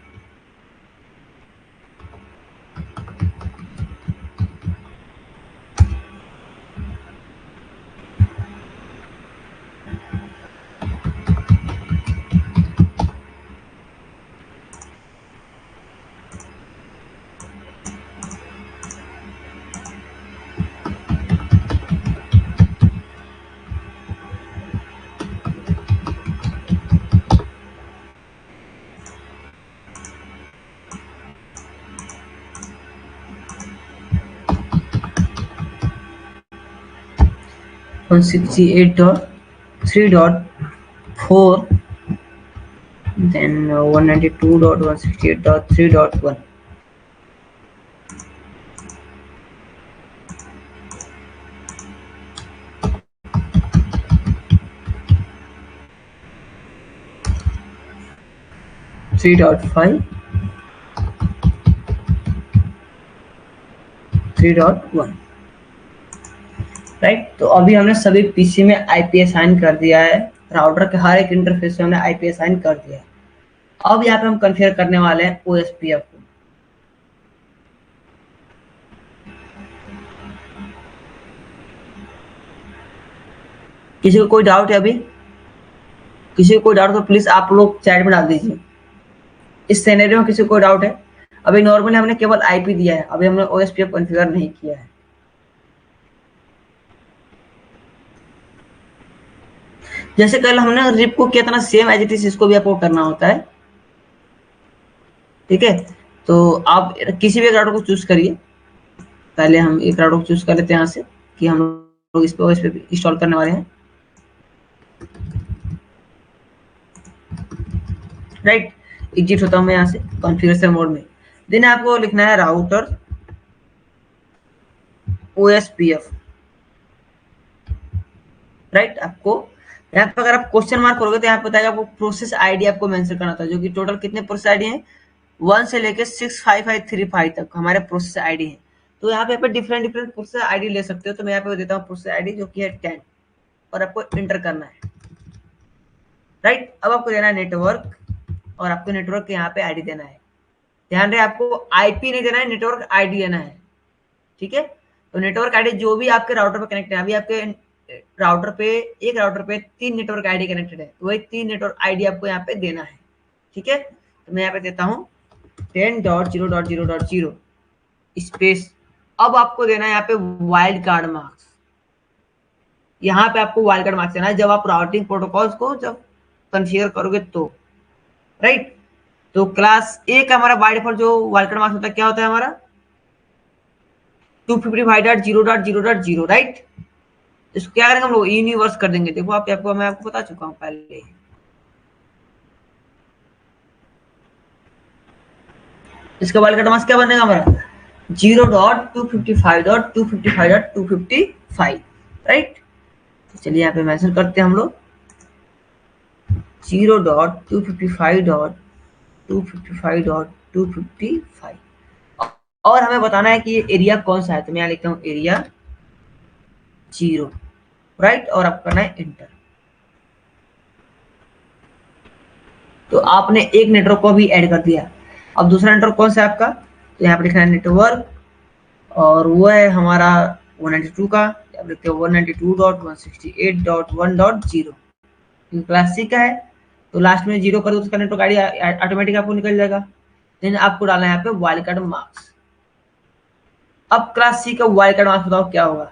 One 168.3.4 then 192.168.3.1 3.5 3.1, right. तो अभी हमने सभी पीसी में आईपी असाइन कर दिया है, राउटर के हर एक इंटरफेस में हमने आईपी असाइन कर दिया है। अब यहाँ पे हम कॉन्फ़िगर करने वाले हैं ओएसपीएफ को। किसी को कोई डाउट है अभी? किसी को कोई डाउट तो प्लीज आप लोग चैट में डाल दीजिए। इस सिनेरियो में किसी को कोई डाउट है? अभी नॉर्मली हमने केवल आईपी दिया है, अभी हमने ओएसपीएफ कॉन्फ़िगर नहीं किया है। जैसे कल हमने रिप को किया था ना, सेम एज इट इज इसको भी आपको करना होता है, ठीक है। तो आप किसी भी एक राउटर को चूज करिए। पहले हम एक राउटर को चूज कर लेते हैं यहाँ से कि हम लोग इस पे इंस्टॉल करने वाले हैं, राइट। एग्जिट होता हूँ मैं यहाँ से कॉन्फ़िगरेशन मोड में। देन आपको लिखना है राउटर OSPF, राइट। आपको यहाँ पे अगर आप क्वेश्चन मार्क करोगे तो यहाँ पे बताएगा आपको प्रोसेस आईडी आपको मेंशन करना था, जो कि टोटल कितने प्रोसेस आईडी हैं, 1 से लेके 65535 तक हमारे प्रोसेस आईडी है। तो यहाँ पे डिफरेंट डिफरेंट प्रोसेस आईडी ले सकते हो। तो मैं यहाँ पे देता हूँ प्रोसेस आईडी जो कि है 10 और आपको इंटर करना है, राइट। अब आपको देना है नेटवर्क और आपको नेटवर्क के यहाँ पे आईडी देना है। ध्यान रहे आपको आईपी नहीं देना है, नेटवर्क आईडी देना है, ठीक है। तो नेटवर्क आईडी जो भी आपके राउटर पे कनेक्ट है, अभी आपके एक राउटर पे 3 नेटवर्क आईडी कनेक्टेड है, तो वही 3 नेटवर्क आईडी आपको यहाँ पे देना है, ठीक है। तो मैं यहाँ पे देता हूँ 10.0.0.0 स्पेस। अब आपको देना है यहाँ पे वाइल्ड कार्ड मार्क्स। यहाँ पे आपको वाइल्ड कार्ड मार्क्स देना है जब आप राउटिंग प्रोटोकॉल्स को जब कॉन्फ़िगर करोगे तो, राइट। तो क्लास ए का हमारा बाय डिफॉल्ट जो वाइल्ड कार्ड मार्क्स होता है क्या होता है हमारा 255.0.0.0, राइट। इसको क्या करेंगे हम लोग यूनिवर्स कर देंगे। देखो आपको मैं आपको बता चुका हूँ पहले। इसका वाइल्ड कार्ड मार्क्स क्या बनेगा हमारा 0.255.255.255, राइट। तो चलिए यहाँ पे मेंशन करते हैं हम लोग 0.255.255.255 और हमें बताना है कि ये एरिया कौन सा है। तो मैं यहाँ लिखता हूँ एरिया 0, राइट। और आपको करना है इंटर। तो आपने एक नेटवर्क को भी ऐड कर दिया। अब दूसरा नेटवर्क कौन सा है आपका, तो यहाँ पे लिखना है नेटवर्क और वो है हमारा 192 का, आप लिखते हो 192.168.1.0 क्लास सी का है। तो लास्ट में 0 कर दो, उसका नेटवर्क आईडी ऑटोमेटिक आपको निकल जाएगा। देन आपको डालना है यहाँ पे वाइल्ड कार्ड मार्क्स। अब क्लास सी का वाइल्ड कार्ड मार्क्स बताओ क्या होगा,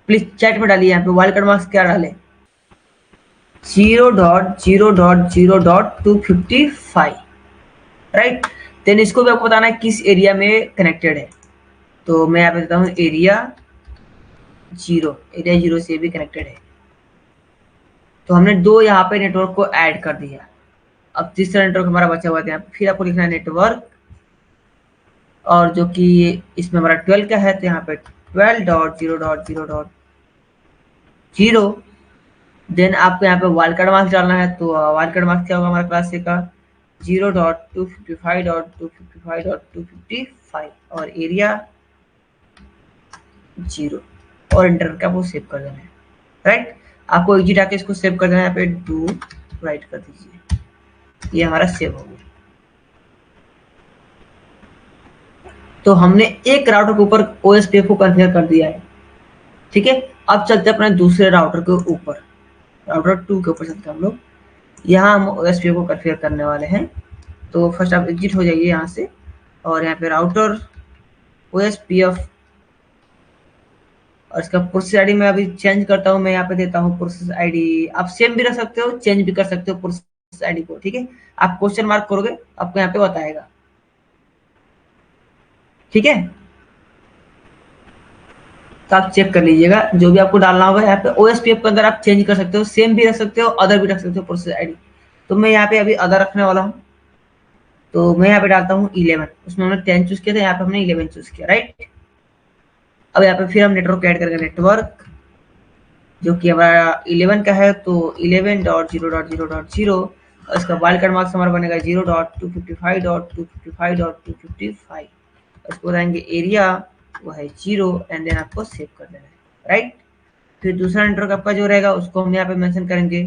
प्लीज चैट में डालिए। यहाँ पे वाइल्ड कार्ड मार्क्स क्या डाले 0.0.0.255, राइट। देन इसको भी आपको बताना है किस एरिया में कनेक्टेड है। तो मैं यहाँ पे देता हूँ एरिया 0 से भी कनेक्टेड है। तो हमने 2 यहाँ पे नेटवर्क को ऐड कर दिया। अब तीसरा नेटवर्क हमारा बचा हुआ था यहाँ पे, फिर आपको लिखना है नेटवर्क और जो कि इसमें हमारा 12 का है, तो यहाँ पे 12.0.0.0। देन आपको यहाँ पे वाइल्ड कार्ड मार्क्स डालना है। तो वाइल्ड कार्ड मार्क्स क्या होगा हमारा क्लास सी का 0.255.255.255 और एरिया 0 और इंटर करके आपको सेव कर देना है, राइट। आपको एग्जिट आके इसको सेव कर देना है, यहाँ पे डू राइट कर दीजिए। ये हमारा सेव हो गया। तो हमने एक राउटर के ऊपर OSPF को कॉन्फ़िगर कर दिया है, ठीक है। अब चलते हैं अपने दूसरे राउटर के ऊपर, राउटर 2 के ऊपर चलते हैं हम लोग। यहाँ हम OSPF को कॉन्फ़िगर करने वाले हैं। तो फर्स्ट आप एग्जिट हो जाइए यहाँ से और यहाँ पे राउटर OSPF और इसका प्रोसेस आईडी मैं अभी चेंज करता हूँ। मैं यहाँ पे देता हूँ प्रोसेस आईडी, आप सेम भी रख सकते हो, चेंज भी कर सकते हो प्रोसेस आईडी को, ठीक है। आप क्वेश्चन मार्क करोगे आपको यहाँ पे बताएगा, ठीक है। तो आप चेक कर लीजिएगा जो भी आपको डालना होगा। यहाँ पे OSPF के अंदर आप चेंज कर सकते हो, सेम भी रख सकते हो, अदर भी रख सकते हो प्रोसेस आईडी। तो मैं यहाँ पे अभी अदर रखने वाला हूँ। तो मैं यहाँ पे डालता हूँ 11, उसमें हमने 10 चूज किया था, यहाँ पे हमने 11 चूज किया, राइट। अब यहाँ पे फिर हम नेटवर्क ऐड करेंगे, नेटवर्क जो कि हमारा 11 का है। तो 11.0.0.0 और इसका वाइल्ड कार्ड मार्क्स हमारा बनेगा 0.255.255.255। इसको बताएंगे एरिया वो है 0 एंड देन आपको सेव कर देना है, राइट। फिर दूसरा नेटवर्क आपका जो रहेगा उसको हम यहाँ पे मेंशन करेंगे,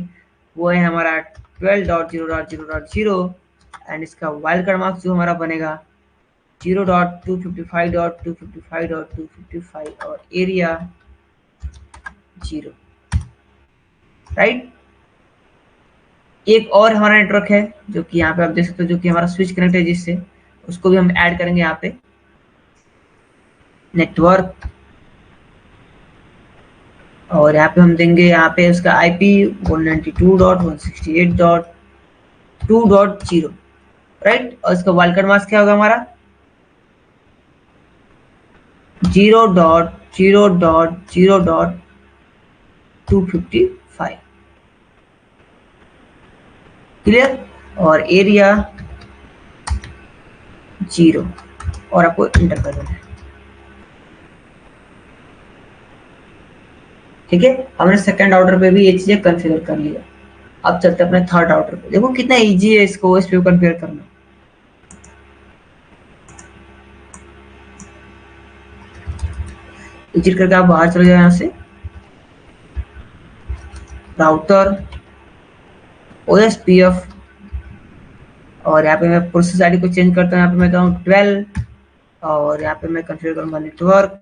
वो है हमारा 12.0.0.0 एंड इसका वाइल्ड कार्ड मार्क्स जो हमारा बनेगा 0.255.255.255 और एरिया 0, राइट। एक और हमारा नेटवर्क है जो कि यहाँ पे आप देख सकते हो, जो कि हमारा स्विच कनेक्ट है, जिससे उसको भी हम ऐड करेंगे यहाँ पे नेटवर्क और यहाँ पे हम देंगे यहाँ पे उसका IP 192.168.2.0, राइट। और इसका वाइल्ड कार्ड मार्क्स क्या होगा हमारा 0.0.0.255, क्लियर। और एरिया 0 और आपको इंटर कर देना है। ठीक है, हमने सेकंड राउटर पे भी ये चीजें कॉन्फ़िगर कर लिया। अब चलते हैं अपने थर्ड राउटर पे। देखो कितना इजी है इसको ओएसपी को कॉन्फ़िगर करना। एग्जिट करके आप बाहर चले जाओ यहाँ से, राउटर ओएसपीएफ, और यहाँ पे मैं प्रोसेस आईडी को चेंज करता हूँ। यहाँ पे मैं कहूँ 12 और यहाँ पे मैं कॉन्फ़िगर करूंगा नेटवर्क,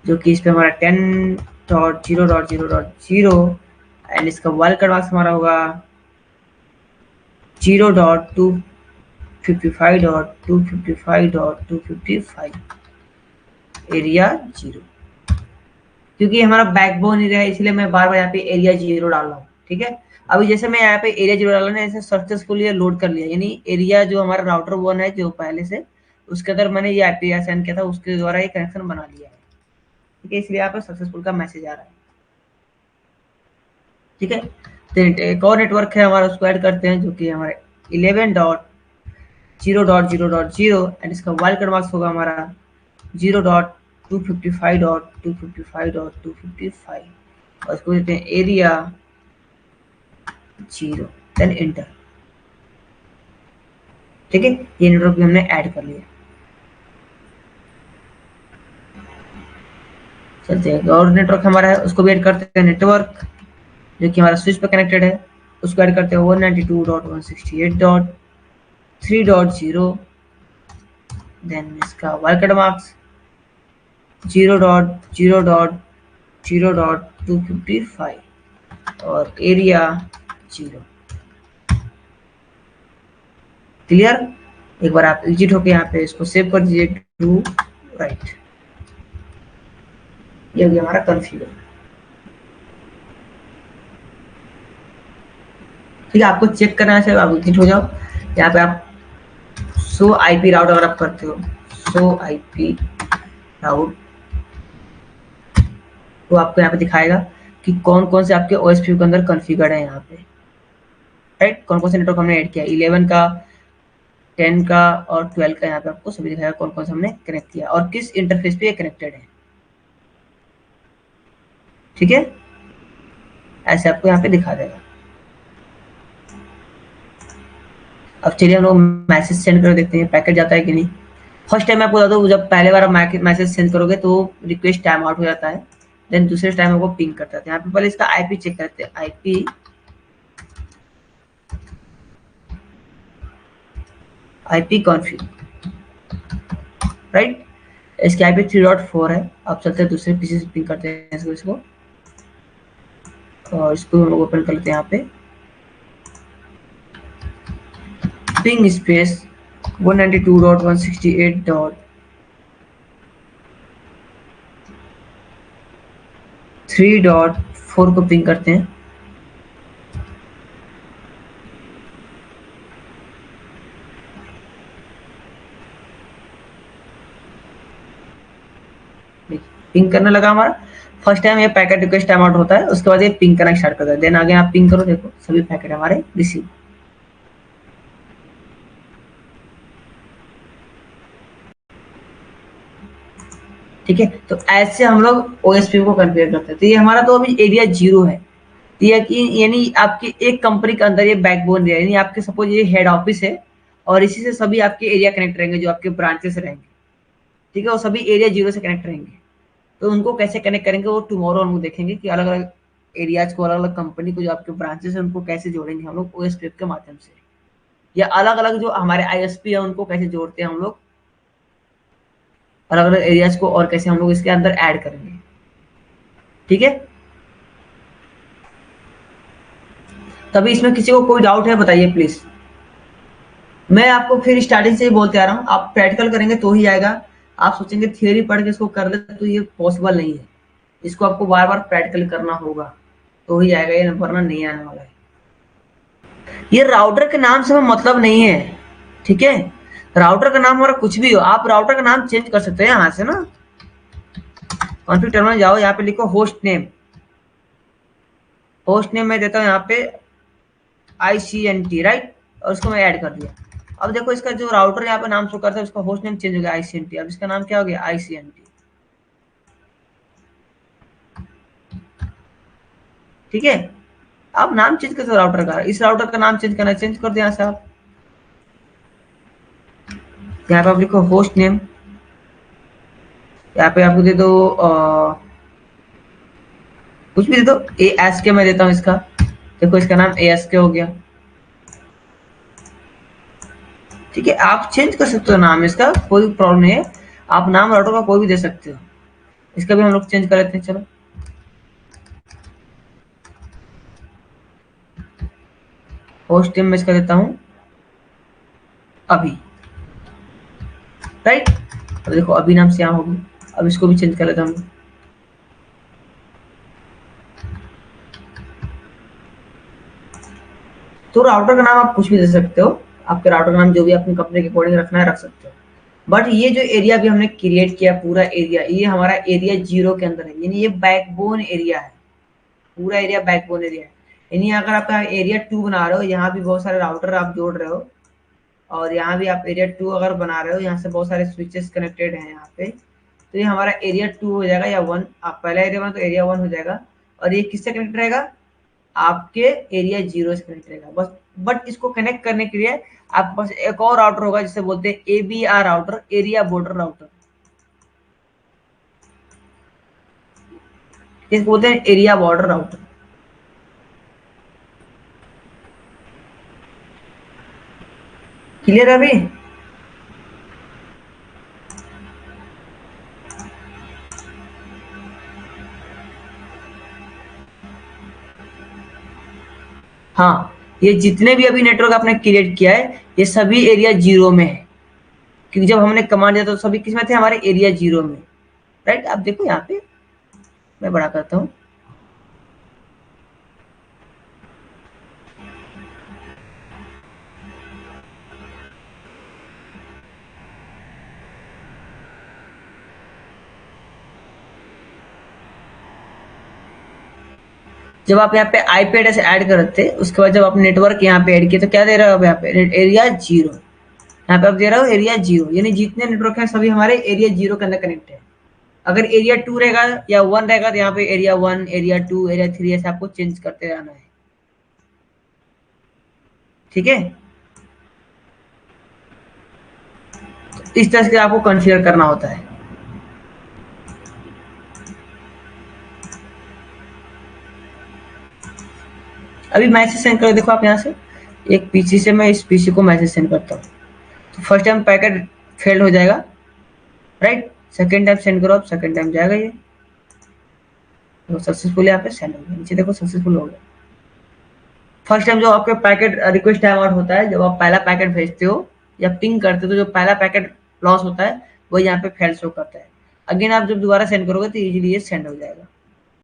जो कि इस पे हमारा 10.0.0.0 एंड इसका वाइल्ड कार्ड मार्क्स हमारा होगा 0.255.255.255 एरिया 0, क्योंकि हमारा बैकबोन एरिया है इसलिए मैं बार बार यहाँ पे एरिया 0 डाल रहा हूँ। ठीक है, अभी जैसे मैं यहाँ पे एरिया 0 डाला ना, ऐसे सक्सेसफुली लोड कर लिया, यानी एरिया जो हमारा राउटर 1 है जो पहले से, उसके अंदर मैंने ये आईपी असाइन किया था, उसके द्वारा ये कनेक्शन बना लिया है। ठीक है, इसलिए यहाँ पे सक्सेसफुल का मैसेज आ रहा है। ठीक है, तो एक और नेटवर्क है हमारा, उसको ऐड करते हैं, जो कि हमारे 11.0.0.0 एंड इसका वाइल्ड कार्ड मार्क्स होगा हमारा 0.255.255.255 और इसको देते हैं एरिया 0, देन एंटर। ठीक है, ये नेटवर्क भी हमने ऐड कर लिया। चलते हैं, और नेटवर्क हमारा है उसको भी ऐड करते हैं, नेटवर्क जो कि हमारा स्विच पे कनेक्टेड है, उसको ऐड करते हैं 192.168.3.0, देन इसका वाइल्ड कार्ड मार्क्स 0.0.0.255 और एरिया 0। क्लियर? एक बार आप एग्जिट होके यहाँ पे इसको सेव कर दीजिए टू राइट। ये हो गया हमारा कॉन्फ़िगर। ठीक है, आपको चेक करना है, आप एग्जिट हो जाओ। यहाँ पे आप शो आईपी राउट अगर आप करते हो, शो आईपी राउट, तो आपको यहाँ पे दिखाएगा कि कौन कौन से आपके ओएसपी के अंदर कॉन्फ़िगर्ड है यहाँ पे, राइट? कौन कौन से नेटवर्क हमने ऐड किया, 11 का, 10 का और 12 का, यहाँ पे आपको सभी दिखाएगा कौन कौन से हमने कनेक्ट किया और किस इंटरफेस पे ये कनेक्टेड है। ठीक है, ऐसे आपको यहाँ पे दिखा देगा। अब चलिए हम लोग मैसेज सेंड कर देखते हैं पैकेट जाता है कि नहीं। फर्स्ट टाइम मैं आपको बता दूं, जब पहले बार मैसेज सेंड करोगे तो रिक्वेस्ट टाइम आउट हो जाता है, देन दूसरे टाइम आपको पिंग करता है। यहाँ पे पहले इसका आईपी चेक करते हैं, आईपी कॉन्फिग, राइट? इसकी आईपी 3.4 है। अब चलते हैं दूसरे पीसी से पिंग करते हैं इसको, और इसको हम लोग ओपन कर लेते हैं यहाँ पे, पिंग स्पेस 192.168.3.4 को पिंग करते हैं। पिंग करने लगा हमारा। फर्स्ट टाइम ये पैकेट रिक्वेस्ट टाइम आउट होता है, उसके बाद ये पिंग करना स्टार्ट करता है, देन आगे आप पिंग करो, देखो सभी पैकेट हमारे रिसीव। ठीक है, तो ऐसे हम लोग ओएसपी को कॉन्फ़िगर करते हैं। तो ये हमारा तो अभी एरिया 0 है, यानी आपकी एक कंपनी के अंदर ये बैकबोन एरिया, यानी आपके सपोज ये हेड ऑफिस है और इसी से सभी आपके एरिया कनेक्ट रहेंगे, जो आपके ब्रांचेस रहेंगे। ठीक है, वो सभी एरिया 0 से कनेक्ट रहेंगे। तो उनको कैसे कनेक्ट करेंगे वो टुमारो हम लोग देखेंगे कि अलग अलग एरियाज को, अलग अलग कंपनी को, जो आपके ब्रांचेस है उनको कैसे जोड़ेंगे हम लोग ओएसपी के माध्यम से, या अलग अलग जो हमारे आईएसपी है उनको कैसे जोड़ते हैं हम लोग अलग अलग एरियाज को, और कैसे हम लोग इसके अंदर ऐड करेंगे। ठीक है, तभी इसमें किसी को कोई डाउट है बताइए प्लीज। मैं आपको फिर स्टार्टिंग से ही बोलते आ रहा हूँ, आप प्रैक्टिकल करेंगे तो ही आएगा। आप सोचेंगे थियोरी पढ़ के इसको कर ले, तो ये पॉसिबल नहीं है। इसको आपको बार बार प्रैक्टिकल करना होगा तो ही आएगा, ये वरना नहीं आने वाला है। ये राउटर के नाम से मतलब नहीं है। ठीक है, राउटर का नाम हमारा कुछ भी हो, आप राउटर का नाम चेंज कर सकते हैं यहाँ से ना। कॉन्फिग टर्मिनल जाओ, यहाँ पे लिखो होस्ट नेम। होस्ट नेम मैं देता हूँ यहाँ पे ICNT, राइट? और उसको मैं ऐड कर दिया। अब देखो इसका जो राउटर यहाँ पे नाम शो करता है, उसका होस्ट नेम चेंज हो गया ICNT। अब इसका नाम क्या हो गया? ICNT। ठीक है। आप नाम चेंज कर दो राउटर का, इस राउटर का नाम चेंज करना, चेंज कर दो यहाँ से आप। यहाँ पे आप लिखो होस्ट नेम, यहाँ पे आपको दे दो कुछ भी दे दो, ASK मैं देता हूँ इसका, देखो इसका नाम ASK हो गया। ठीक है, आप चेंज कर सकते हो नाम इसका, कोई प्रॉब्लम नहीं है, आप नाम राउटर का कोई भी दे सकते हो। इसका भी हम लोग चेंज कर लेते हैं, चलो होस्ट नेम में इसका देता हूँ अभी, राइट। अब देखो अभी नाम से यहाँ होगी, अब इसको भी चेंज कर लेता हूँ। तो राउटर का नाम आप कुछ भी दे सकते हो, आपके राउटर का नाम जो भी अपनी कंपनी के अकॉर्डिंग रखना है रख सकते हो। बट ये जो एरिया भी हमने क्रिएट किया पूरा एरिया, ये हमारा एरिया 0 के अंदर है, यानी ये बैकबोन एरिया है, पूरा एरिया बैकबोन एरिया है। यानी अगर आप एरिया 2 बना रहे हो, यहाँ भी बहुत सारे राउटर आप जोड़ रहे हो, और यहाँ भी आप एरिया 2 अगर बना रहे हो, यहाँ से बहुत सारे स्विचेस कनेक्टेड हैं यहाँ पे, तो ये हमारा एरिया 2 हो जाएगा, या 1, आप पहला एरिया बना तो एरिया 1 हो जाएगा। और ये किससे कनेक्ट रहेगा, आपके एरिया 0 से कनेक्ट रहेगा बस। बट इसको कनेक्ट करने के लिए आपके पास एक और राउटर होगा जिसे बोलते हैं ABR router, area border router, इसको बोलते हैं एरिया बॉर्डर राउटर। क्लियर है अभी? हाँ, ये जितने भी अभी नेटवर्क आपने क्रिएट किया है, ये सभी एरिया 0 में है, क्योंकि जब हमने कमांड दिया तो सभी किस में थे, हमारे एरिया 0 में, राइट। आप देखो यहाँ पे मैं बड़ा करता हूँ, जब आप यहाँ पे IP एड्रेस ऐड करते उसके बाद जब आप नेटवर्क यहाँ पे ऐड किए तो क्या दे रहे हो, यहाँ पे एरिया 0, यहाँ पे आप दे रहे हो एरिया 0, यानी जितने नेटवर्क हैं सभी हमारे एरिया 0 के अंदर कनेक्ट है। अगर एरिया 2 रहेगा या 1 रहेगा तो यहाँ पे एरिया 1, एरिया 2, एरिया 3 ऐसे आपको चेंज करते रहना है, ठीक है। तो इस तरह से आपको कॉन्फ़िगर करना होता है। अभी मैसेज सेंड करो, देखो आप यहाँ से एक PC से मैं इस PC को मैसेज सेंड करता हूँ, तो फर्स्ट टाइम पैकेट फेल हो जाएगा, राइट। सेकेंड टाइम सेंड करो, आप सेकेंड टाइम जाएगा ये, तो सक्सेसफुल यहाँ पे सेंड हो गया, नीचे देखो सक्सेसफुल हो गया। फर्स्ट टाइम जो आपके पैकेट रिक्वेस्ट टाइम आउट होता है, जब आप पहला पैकेट भेजते हो या पिंग करते हो, तो जो पहला पैकेट लॉस होता है वो यहाँ पे फेल शो करता है। अगेन आप जब दोबारा सेंड करोगे तो इजीली ये सेंड हो जाएगा।